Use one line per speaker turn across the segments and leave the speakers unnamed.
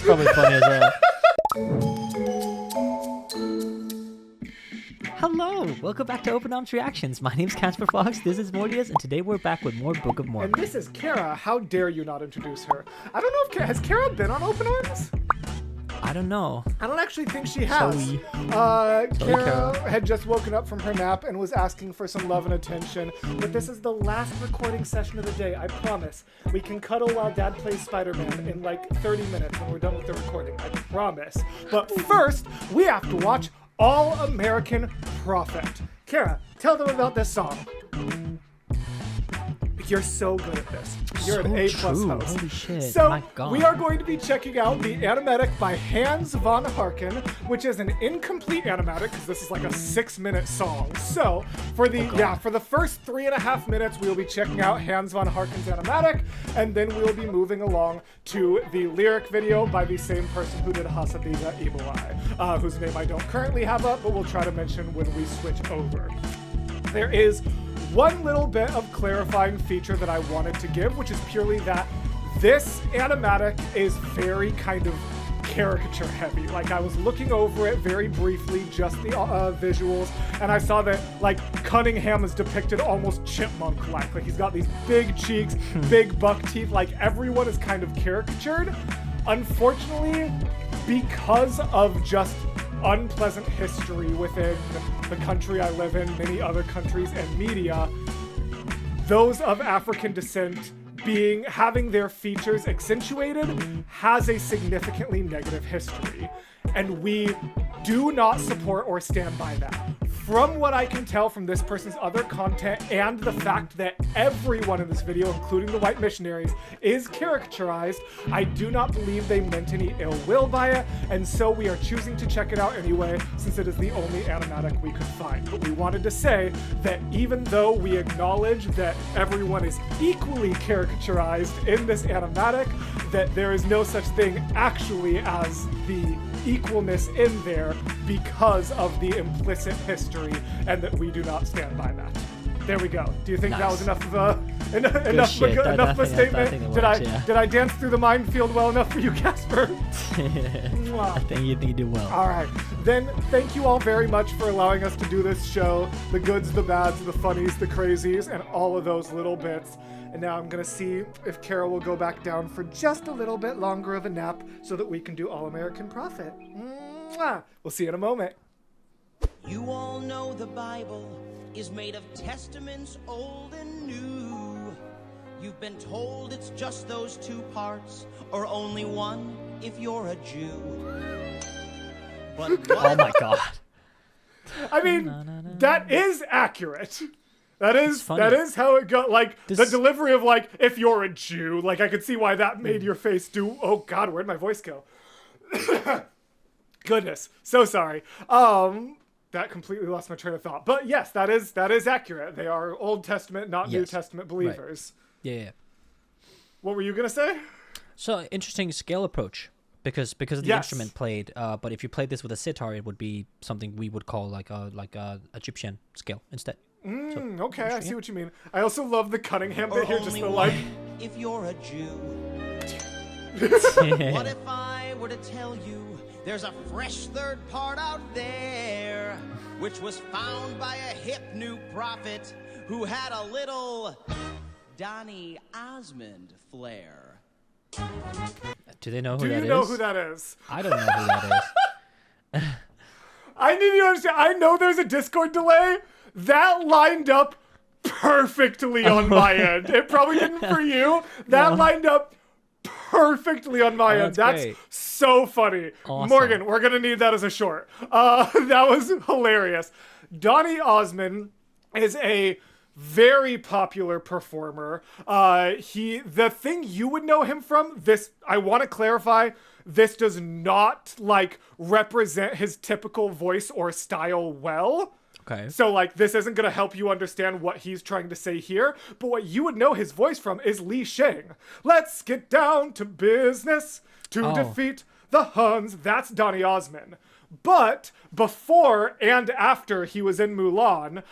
probably funny as well. Hello, welcome back to Open Arms Reactions. My name's Casper Fox, this is Mortius, and today we're back with more Book of Mormon.
And this is Kara. How dare you not introduce her? I don't know if has Kara been on Open Arms?
I don't know.
I don't actually think she has.
Sorry.
Kara had just woken up from her nap and was asking for some love and attention. But this is the last recording session of the day, I promise. We can cuddle while Dad plays Spider-Man in like 30 minutes when we're done with the recording, I promise. But first, we have to watch All American Prophet. Kara, tell them about this song. You're so good at this. You're an A+ host.
Holy shit,
so
my God.
we are going to be checking out the animatic by Hans von Harken, which is an incomplete animatic because this is like a 6-minute song. So for the for the first 3.5 minutes, we will be checking out Hans von Harken's animatic, and then we will be moving along to the lyric video by the same person who did Hasabiga Evil Eye, whose name I don't currently have up, but we'll try to mention when we switch over. There is one little bit of clarifying feature that I wanted to give, which is purely that this animatic is very kind of caricature heavy. Like, I was looking over it very briefly, just the visuals, and I saw that like Cunningham is depicted almost chipmunk-like. Like, he's got these big cheeks, big buck teeth, like everyone is kind of caricatured. Unfortunately, because of just unpleasant history within the country I live in, many other countries, and media, those of African descent having their features accentuated has a significantly negative history, and we do not support or stand by that. From what I can tell from this person's other content and the fact that everyone in this video, including the white missionaries, is caricaturized, I do not believe they meant any ill will by it, and so we are choosing to check it out anyway, since it is the only animatic we could find. But we wanted to say that even though we acknowledge that everyone is equally caricaturized in this animatic, that there is no such thing actually as the equalness in there because of the implicit history, and that we do not stand by that. There we go. Do you think that was enough of a statement? Did I dance through the minefield well enough for you, Casper?
I think you did well.
All right. Then thank you all very much for allowing us to do this show. The goods, the bads, the funnies, the crazies, and all of those little bits. And now I'm going to see if Carol will go back down for just a little bit longer of a nap so that we can do All American Prophet. Mwah! We'll see you in a moment.
You all know the Bible is made of testaments old and new. You've been told it's just those two parts, or only one if you're a Jew. But
Oh my God.
I mean, that is accurate. That is how it goes. Like, the delivery of, like, if you're a Jew, like, I could see why that made your face do, oh God, where'd my voice go? Goodness, so sorry. That completely lost my train of thought. But yes, that is accurate. They are Old Testament, not New Testament believers.
Right. Yeah.
What were you gonna say?
So, interesting scale approach. Because of the instrument played, but if you played this with a sitar, it would be something we would call like a Egyptian scale instead.
Okay, I see what you mean. I also love the Cunningham bit here, just the like.
If you're a Jew. What if I were to tell you there's a fresh third part out there, which was found by a hip new prophet who had a little Donny Osmond flair.
Do they know who that is?
Do you know who that is?
I don't know who that is.
I need you to understand. I know there's a Discord delay. That lined up perfectly on my end. It probably didn't for you. That lined up perfectly on my end. That's so funny.
Awesome.
Morgan, we're going to need that as a short. That was hilarious. Donny Osmond is a very popular performer. The thing you would know him from, this, I want to clarify, this does not like represent his typical voice or style well.
Okay.
So like this isn't going to help you understand what he's trying to say here, but what you would know his voice from is Li Sheng. Let's get down to business to defeat the Huns. That's Donny Osmond. But before and after he was in Mulan,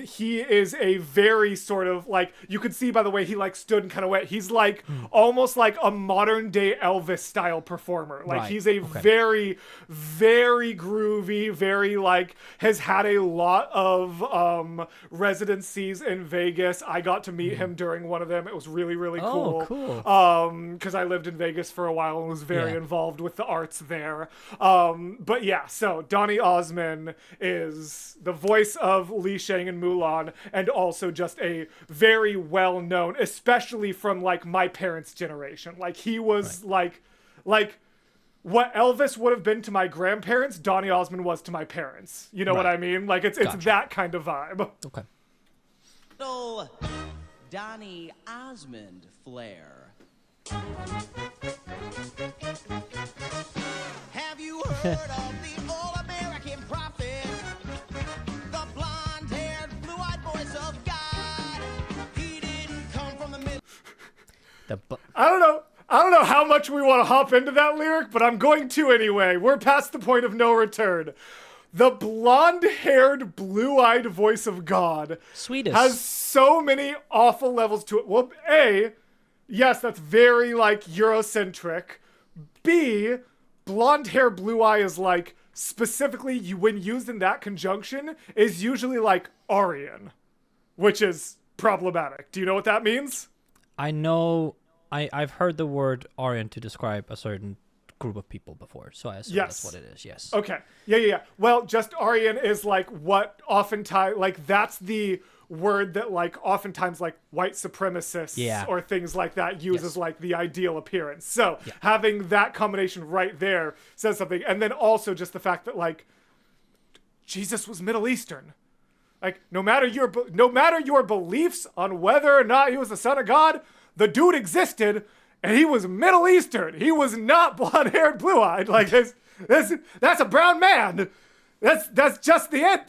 he is a very sort of like, you could see by the way he like stood and kind of went, he's like almost like a modern day Elvis style performer. Like he's a very, very groovy, very like, has had a lot of residencies in Vegas. I got to meet him during one of them. It was really, really cool. Because I lived in Vegas for a while and was very involved with the arts there. But yeah, so Donny Osmond is the voice of Li Shang in Mulan, and also just a very well known, especially from like my parents' generation. Like he was like what Elvis would have been to my grandparents, Donny Osmond was to my parents. You know what I mean? Like it's that kind of vibe.
Okay.
Little Donny Osmond flair. Have you heard of the all-American prophet? The blonde-haired, blue-eyed voice of God. He didn't come from the middle.
I don't know how much we want to hop into that lyric, but I'm going to anyway. We're past the point of no return. The blonde-haired, blue-eyed voice of God has so many awful levels to it. Well, A, yes, that's very, like, Eurocentric. B, blonde hair, blue eye is, like, specifically, when used in that conjunction, is usually, like, Aryan, which is problematic. Do you know what that means?
I know, I've heard the word Aryan to describe a certain group of people before, so I assume that's what it is, yes.
Okay. Yeah. Well, just Aryan is, like, what oftentimes, like, that's the word that like oftentimes like white supremacists or things like that use as like the ideal appearance. So having that combination right there says something. And then also just the fact that like Jesus was Middle Eastern. Like no matter your beliefs on whether or not he was the son of God, the dude existed and he was Middle Eastern. He was not blonde-haired, blue-eyed. Like that's a brown man. That's just the end.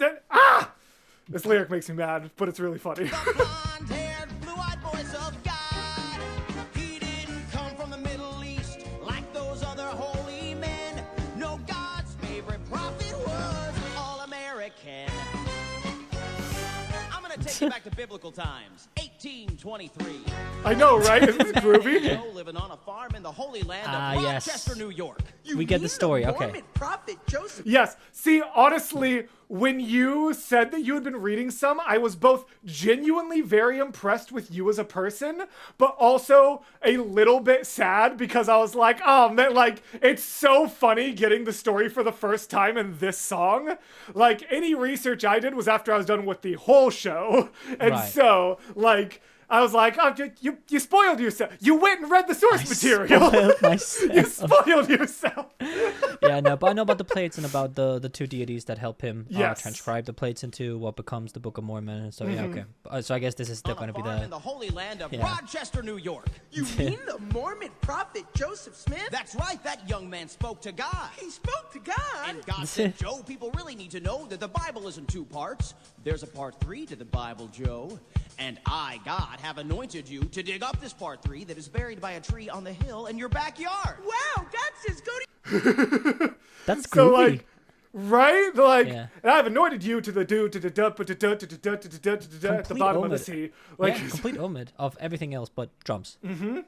This lyric makes me mad, but it's really funny.
The blonde-haired, blue-eyed voice of God. He didn't come from the Middle East like those other holy men. No, God's favorite prophet was all-American. I'm gonna take you back to biblical times, 1823.
I know, right? Isn't this groovy?
Joe living on a farm in the Holy Land of Rochester, New York.
We get the story, okay.
Mormon prophet Joseph.
Yes. See, honestly, when you said that you had been reading some, I was both genuinely very impressed with you as a person, but also a little bit sad because I was like, oh man, like, it's so funny getting the story for the first time in this song. Like, any research I did was after I was done with the whole show. And so, like, I was like, oh, you spoiled yourself. You went and read the source material. You spoiled yourself.
Yeah, no, but I know about the plates and about the two deities that help him transcribe the plates into what becomes the Book of Mormon. And so yeah, okay. So I guess this is still going to be
in the Holy Land of Rochester, New York. You mean the Mormon prophet Joseph Smith? That's right. That young man spoke to God. He spoke to God. And God said, Joe, people really need to know that the Bible isn't two parts. There's a part 3 to the Bible, Joe. And I, God, have anointed you to dig up this part 3 that is buried by a tree on the hill in your backyard. Wow, God says go to...
That's groovy.
So, like, right? Like, and I've anointed you to the at the bottom of the sea. Like,
complete omid of everything else but drums.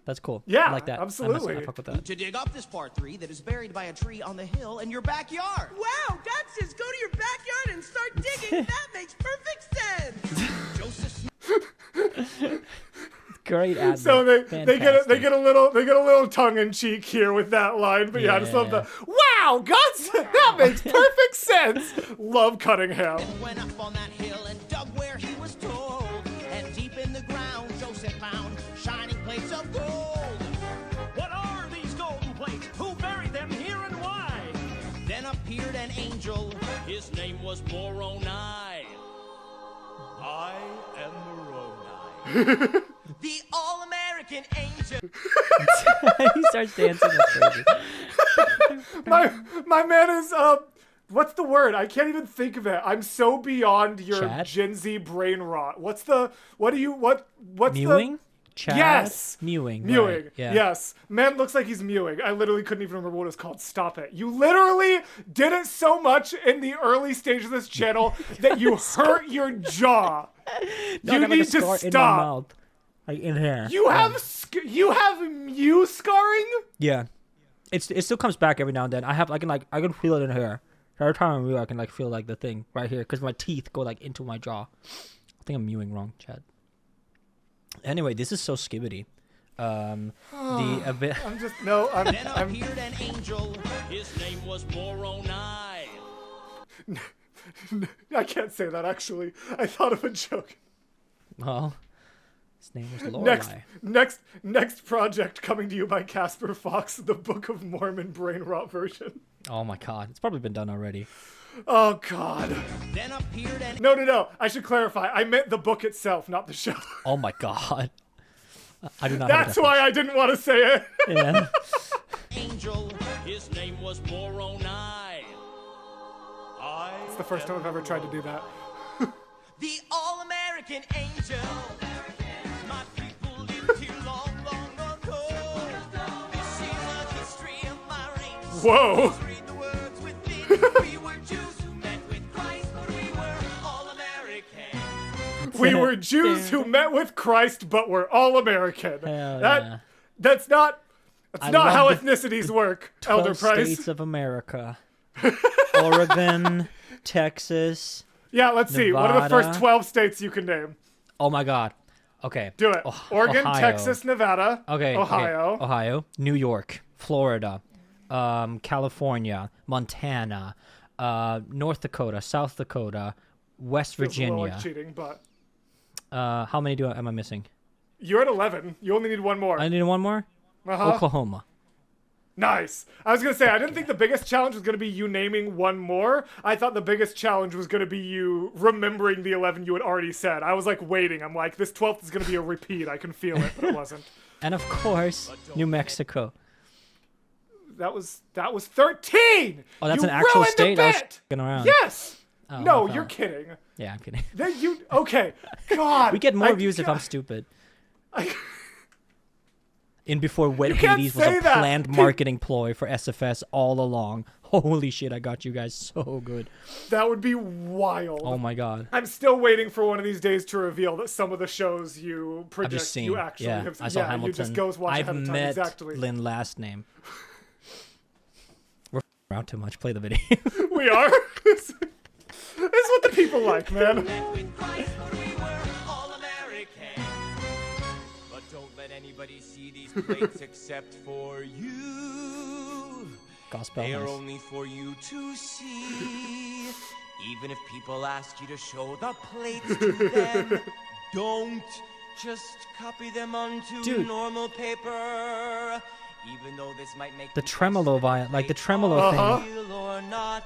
That's cool.
Yeah,
I like that.
absolutely.
I fuck with that.
To dig up this part 3 that is buried by a tree on the hill in your backyard. Wow, God says go to your backyard and start digging. That makes perfect sense. Joseph.
Great ad.
So they get a little tongue in cheek here with that line, but I just love the wow, that makes perfect sense. Love Cunningham.
Went up on that hill and dug where he was told, and deep in the ground Joseph found shining plates of gold. What are these golden plates? Who buried them here and why? Then appeared an angel. His name was Moroni. I am Moroni. The all-American angel.
He starts dancing.
My man is what's the word? I can't even think of it. I'm so beyond your Gen Z brain rot. What's
mewing? Chad?
Yes!
Mewing.
Mewing.
Right. Yeah.
Yes. Man looks like he's mewing. I literally couldn't even remember what it's called. Stop it. You literally did it so much in the early stage of this channel that you hurt your jaw.
No,
You
I got, like,
need
a
to
scar
stop.
in my mouth. Like in here.
You have mew scarring?
Yeah. It still comes back every now and then. I can feel it in here. Every time I mew, I can like feel like the thing right here because my teeth go like into my jaw. I think I'm mewing wrong, Chad. Anyway, this is so skibbity.
I'm just no.
Then appeared an angel. His name was Moroni.
I can't say that actually. I thought of a joke.
Well, his name was Lorelai.
Next project coming to you by Casper Fox, the Book of Mormon brain rot version.
Oh my god, it's probably been done already.
Oh god.
Then appeared an
No. I should clarify. I meant the book itself, not the show.
Oh my god. I do not.
That's why I didn't want to say it.
Yeah.
angel. His name was Moroni.
It's the first time I've ever tried to do that.
The all-American angel. My people lived here long, long ago. This is a history of my race.
Whoa.
Please read the words with me. We were Jews who met with Christ, but we were all-American.
We were Jews who met with Christ, but we're all American.
Hell yeah.
That's not
I
how
love the
ethnicities work, Elder
12
Price.
states of America. Oregon, Texas.
Yeah, let's see. What are the
Nevada.
first 12 states you can name?
Oh my god. Okay.
Do it. Oregon,
Ohio.
Texas, Nevada.
Okay.
Ohio.
Okay. Ohio, New York, Florida, California, Montana, North Dakota, South Dakota, West
Feels a little
Virginia.
like cheating, but
How many am I missing?
you're at 11. You only need one more.
I need one more.
Uh-huh.
Oklahoma.
Nice. I was going to say, I didn't think the biggest challenge was going to be you naming one more. I thought the biggest challenge was going to be you remembering the 11 you had already said. I was like waiting. I'm like, this 12th is going to be a repeat. I can feel it, but it wasn't.
And of course, New Mexico.
That was 13.
Oh, that's
You
an actual
ruined the
state? I was
bit!
f***ing around.
Yes.
Oh,
No,
my
you're
God.
kidding.
Yeah, I'm kidding.
Then you okay? God,
We get more views if I'm stupid. In before Wet
can't
Hades was
say
a
that.
planned marketing ploy for SFS all along. Holy shit, I got you guys so good.
That would be wild.
Oh my god.
I'm still waiting for one of these days to reveal that some of the shows you
I've
predict
just seen.
you actually
Yeah,
have.
I saw Hamilton.
You just goes watch
I've
ahead of time.
met
Exactly.
Lynn last name. We're around too much. Play the video.
We are. This is what the people like, man.
Met with Christ, but we were all-American. But don't let anybody see these plates except for you.
Gospel.
They are
nice.
only for you to see. Even if people ask you to show the plates to them, don't just copy them onto
Dude.
normal paper. Even though this might make
The
them
tremolo
question if
like the
plates
tremolo
Uh-huh.
thing.
are real or not.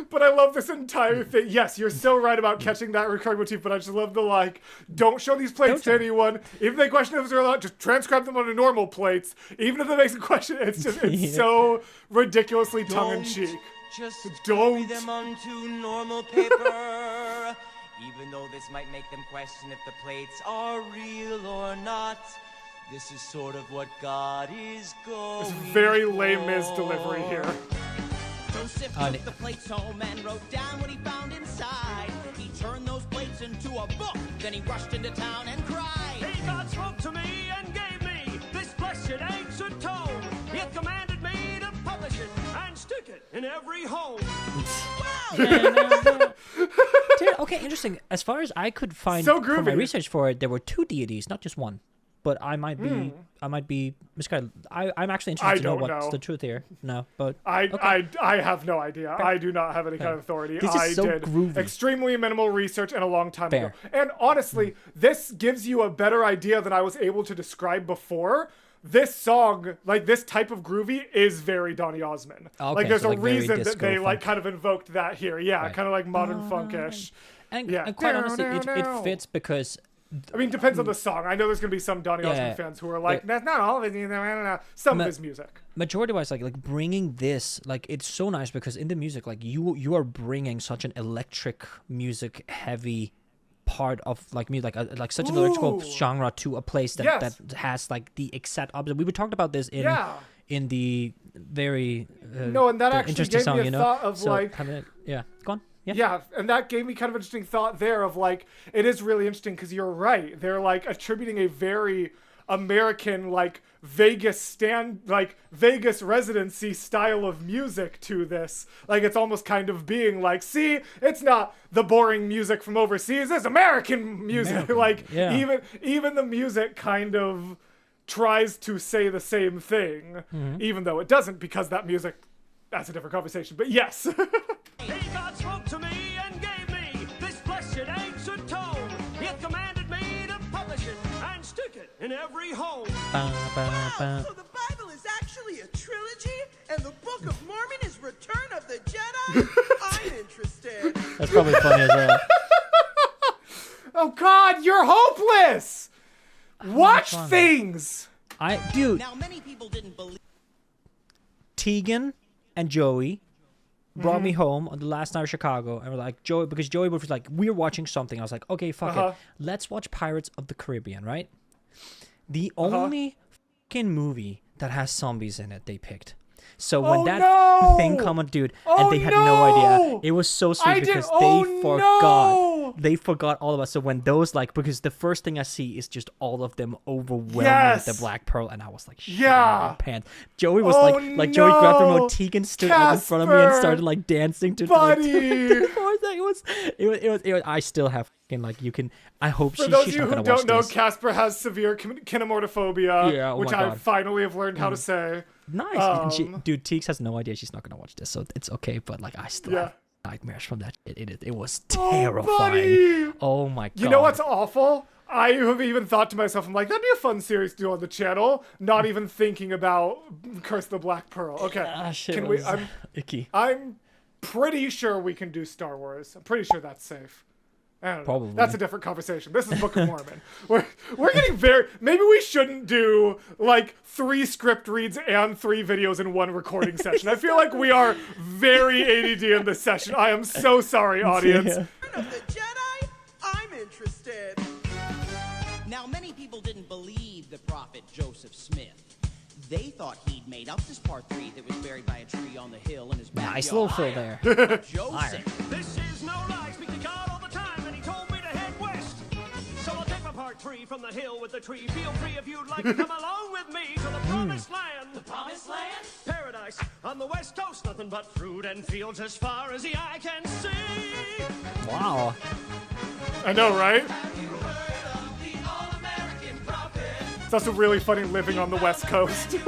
But I love this entire thing. Yes, you're so right about catching that recurring motif, but I just love the don't show these plates to
Don't
anyone. Even if they question if they're allowed, just transcribe them onto normal plates. Even if they make a question, it's
Yeah.
so ridiculously tongue-in-cheek.
Just
Don't.
copy them onto normal paper. Even though this might make them question if the plates are real or not. This is sort of what God is going
It's very
for.
lame Miz delivery here.
Joseph took the plates home and wrote down what he found inside. He turned those plates into a book. Then he rushed into town and cried.
He God spoke to me and gave me this blessed ancient tome. He commanded me to publish it and stick it in every home.
Dude, okay, interesting. As far as I could find
So
from my
groovy.
research for it, there were 2 deities, not just one. But I might be misguided. I'm actually interested
I
to know
don't
what's
know.
the truth here. No, but
I have no idea. I do not have any kind of authority.
This is
I
so
did
groovy.
extremely minimal research and a long time
Fair.
ago. And honestly, this gives you a better idea than I was able to describe before. This song, like this type of groovy, is very Donny Osmond.
Okay,
like there's
so
a
like very
reason that
disco
they like
funk.
kind of invoked that here. Yeah,
Right.
kind of like modern funkish.
and,
Yeah.
and quite honestly,
No.
it fits because
I mean, depends on the song. I know there's gonna be some Donny Osmond
yeah.
fans who are like, that's not all of his music. Some of his music.
majority wise, like bringing this, like it's so nice because in the music, like you are bringing such an electric music heavy part of like music, like such an electrical
Ooh.
genre to a place that
Yes.
that has like the exact opposite. We talked about this in
Yeah.
in the very
No, and that
the
actually
interesting
gave
song,
me a
you know.
thought of
So
like,
having it, yeah, go on. Yeah.
yeah, and that gave me kind of interesting thought there of like, it is really interesting because you're right. They're like attributing a very American like Vegas residency style of music to this. Like it's almost kind of being like, see, it's not the boring music from overseas, it's American music.
American,
Like
yeah.
even the music kind of tries to say the same thing,
Mm-hmm.
even though it doesn't, because that music, that's a different conversation. But yes.
He God spoke to me and gave me this blessed ancient tome. It commanded me to publish it and stick it in every home.
Ba.
So the Bible is actually a trilogy, and the Book of Mormon is Return of the Jedi? I'm interested.
That's probably funny as well.
Oh God, you're hopeless! Watch
fun.
things!
Dude,
Now, many people didn't believe.
Tegan and Joey brought
Mm-hmm.
me home on the last night of Chicago, and we're like, because Joey was like, we're watching something. I was like, okay, fuck
Uh-huh.
it, let's watch Pirates of the Caribbean, right? The
Uh-huh.
only fucking movie that has zombies in it they picked. So when
Oh,
that
no!
thing come on, dude,
Oh,
and they had no idea,
no!
it was so sweet
I did-
because
oh,
they forgot.
no!
They forgot all of us. So when those because the first thing I see is just all of them overwhelming
Yes!
with the black pearl, and I was like, shit
Yeah!
my pants. Joey was
Oh,
Joey grabbed the
no!
remote. Tegan stood up in front of me and
Casper!
started like dancing to
Buddy!
the chorus. It was. I still have fucking like you can. I hope
For those of
she's
you
not
who
gonna watch
don't know,
this.
Casper has severe kinemorphophobia,
Yeah, oh
which
my
I
God.
finally have learned how to say.
Nice, dude. Teeks has no idea she's not gonna watch this, so it's okay. But like, I still
Yeah.
have nightmares from that shit. It was
Oh,
terrifying.
buddy!
Oh my god.
You know what's awful? I have even thought to myself, I'm like, that'd be a fun series to do on the channel. Not even thinking about Curse of the Black Pearl. Okay,
Shit
can we?
was icky.
I'm pretty sure we can do Star Wars. I'm pretty sure that's safe. I don't know.
Probably.
That's a different conversation. This is Book of Mormon. We're getting very. Maybe we shouldn't do like 3 script reads and 3 videos in one recording session. I feel like we are very ADD in this session. I am so sorry, audience.
Yeah.
Return of the Jedi? I'm interested.
Now, many people didn't believe the prophet Joseph Smith. They thought he'd made up this part 3 that was buried by a tree on the hill in his backyard.
Nice little fill there.
Joseph.
This is no lie. Speak to God all the time, and he told me to head west. So I'll take my part 3 from the hill with the tree. Feel free if you'd like to come along with me to the promised land. The promised land? Paradise on the west coast. Nothing but fruit and fields as far as the eye can see.
Wow.
I know, right? It's also really funny living on the West Coast.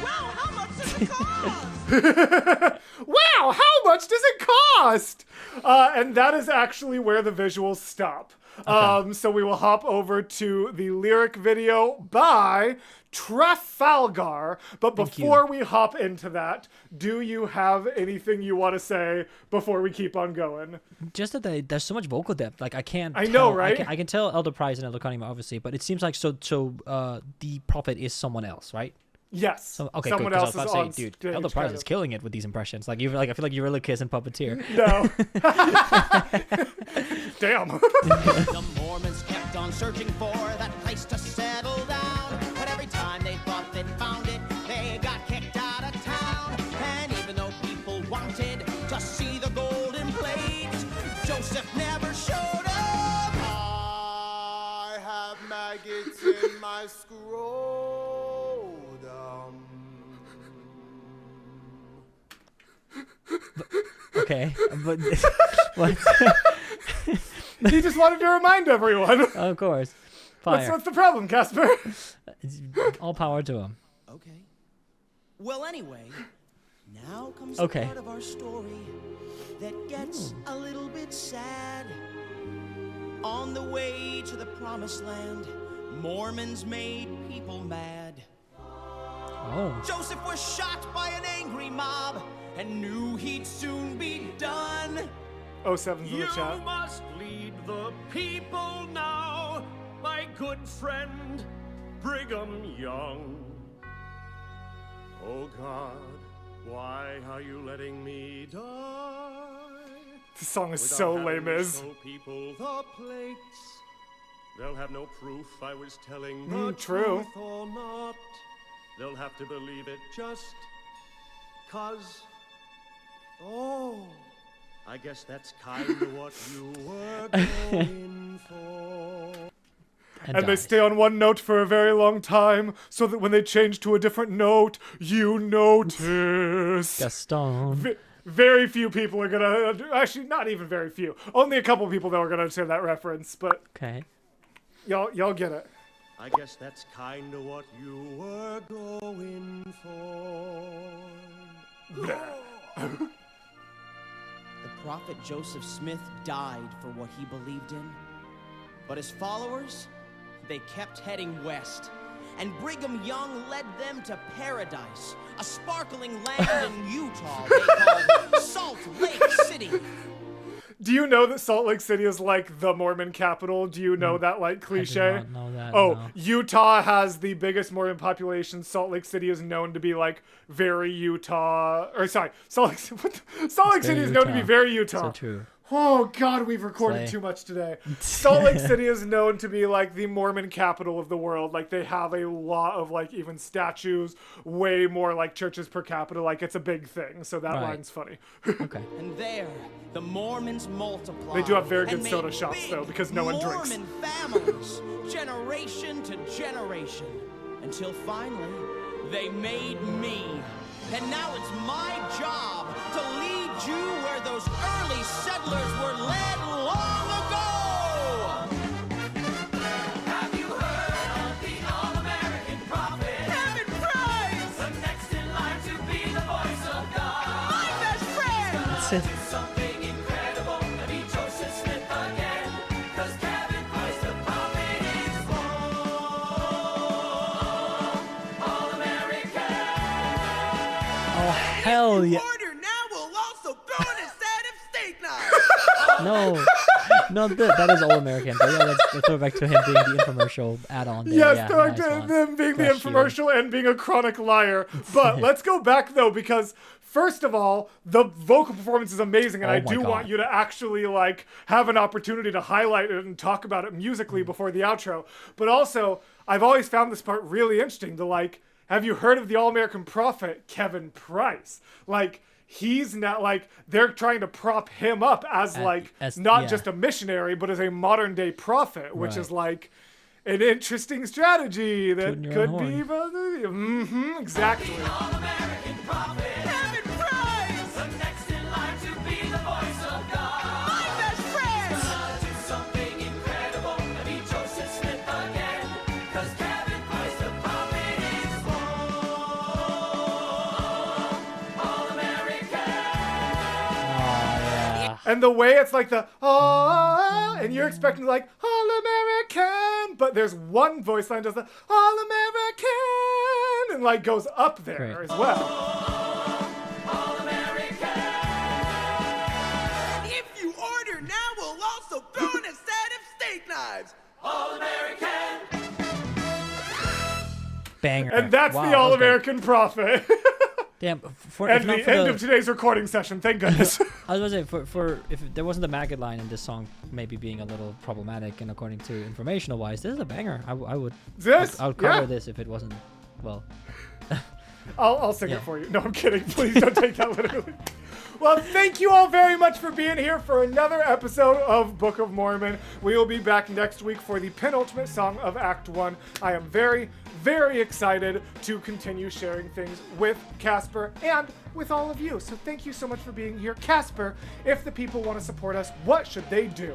Wow, how much does it cost?
Wow, how much does it cost? And that is actually where the visuals stop. So we will hop over to the lyric video by Trafalgar. But before we hop into that, do you have anything you want to say before we keep on going?
Just that there's so much vocal depth. Like I can't.
I know,
tell.
right?
I can tell Elder Price and Elder Cunningham obviously, but it seems like the prophet is someone else, right?
Yes.
So, okay,
Someone
good.
else
Because
is
I
on
was about to say, dude,
stage,
Elder Price
kind
is
of.
killing it with these impressions. Like you, I feel like you're really kissing puppeteer.
No. Damn.
The Mormons kept on searching for that place to settle down. But every time they thought they'd found it, they got kicked out of town. And even though people wanted to see the golden plates, Joseph never showed up.
I have maggots in my scrotum.
Okay, but what?
He just wanted to remind everyone.
Of course, fire.
What's the problem, Casper?
All power to him.
Okay. Well, anyway, now comes
Okay.
the part of our story that gets a little bit sad. On the way to the promised land, Mormons made people mad.
Oh,
Joseph was shot by an angry mob and knew he'd soon be done.
07's in
You
the chat.
must lead the people now, my good friend. Brigham Young. Oh God, why are you letting me die?
This song is so lame, is.
Show people the plates. They'll have no proof I was telling the
true.
truth or not. They'll have to believe it just 'cause. Oh, I guess that's kind of what you were going for.
And they stay on one note for a very long time, so that when they change to a different note, you notice.
Gaston.
Very few people are gonna, actually not even very few, only a couple people that are gonna understand that reference, but
Okay.
y'all get it.
I guess that's kind of what you were going for.
The prophet Joseph Smith died for what he believed in, but his followers, they kept heading west, and Brigham Young led them to paradise, a sparkling land in Utah they called Salt Lake City.
Do you know that Salt Lake City is like the Mormon capital? Do you know that like cliche?
I do not know that,
Oh,
no.
Utah has the biggest Mormon population. Salt Lake City is known to be like very Utah. Or sorry, Salt Lake City is known to be
Utah.
very Utah.
So true.
Oh God, we've recorded
Slay.
too much today. Salt Lake City is known to be like the Mormon capital of the world. Like they have a lot of like even statues, way more like churches per capita. Like it's a big thing. So that
Right.
line's funny.
Okay.
And there, the Mormons multiplied.
They do have very good
and
soda
made
shops,
big
though, because no one drinks.
Mormon families, generation to generation, until finally, they made me. And now it's my job to lead you where those early settlers were led long ago.
Have you heard of the All-American Prophet?
Kevin Price!
The next in line to be the voice of God.
My best friend!
That's it.
Something incredible to be Joseph Smith again. 'Cause Kevin Price, the prophet, is born. All-American.
Oh, hell yeah.
Order now will also throw in a set of steak knives!
No. No, that is all American. But yeah, let's throw it back to him being the infomercial add-on there.
Yes,
yeah,
throwing
nice
to
one.
them being the
Crush you.
infomercial and being a chronic liar. But let's go back though, because first of all, the vocal performance is amazing, and
Oh
I
my
do want
God.
you to actually like have an opportunity to highlight it and talk about it musically before the outro. But also, I've always found this part really interesting. The like, have you heard of the All-American Prophet, Kevin Price? Like, he's not like they're trying to prop him up as like not
yeah.
just a missionary, but as a modern day prophet, which
Right.
is like an interesting strategy that
Tooting your
could
own
be exactly.
All-American Prophet.
Kevin Price!
The next in line to be the voice of God.
My best friend!
Do something incredible to be Joseph Smith again. 'Cause Kevin Price, the prophet, is born. All-American.
Oh, yeah.
And the way it's like the and you're expecting like All-American, but there's one voice line does the All-American and like goes up there
Great.
as well.
All-American.
And if you order now, we'll also throw in a set of steak knives!
All-American.
Banger.
And that's
Wow,
the
that was
All-American Prophet.
good. Damn. For, if
And
not
the
for
end of today's recording session, thank goodness.
I was gonna say for if there wasn't the maggot line in this song maybe being a little problematic and according to informational wise, this is a banger. I would
This?
I would cover
Yeah.
this if it wasn't well.
I'll sing
Yeah.
it for you. No, I'm kidding. Please don't take that literally. Well, thank you all very much for being here for another episode of Book of Mormon. We will be back next week for the penultimate song of Act 1. I am very, very excited to continue sharing things with Casper and with all of you. So thank you so much for being here. Casper, if the people want to support us, what should they do?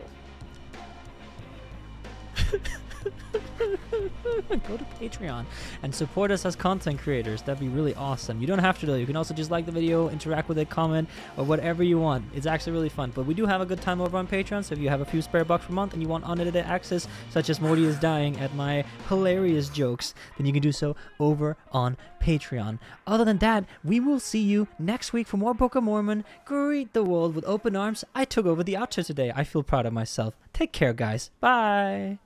Go to Patreon and support us as content creators. That'd be really awesome. You don't have to though. You can also just like the video, interact with it, comment, or whatever you want. It's actually really fun. But we do have a good time over on Patreon, so if you have a few spare bucks per month and you want unedited access, such as Morty is dying at my hilarious jokes, then you can do so over on Patreon. Other than that, we will see you next week for more Book of Mormon. Greet the world with open arms. I took over the outro today. I feel proud of myself. Take care, guys. Bye.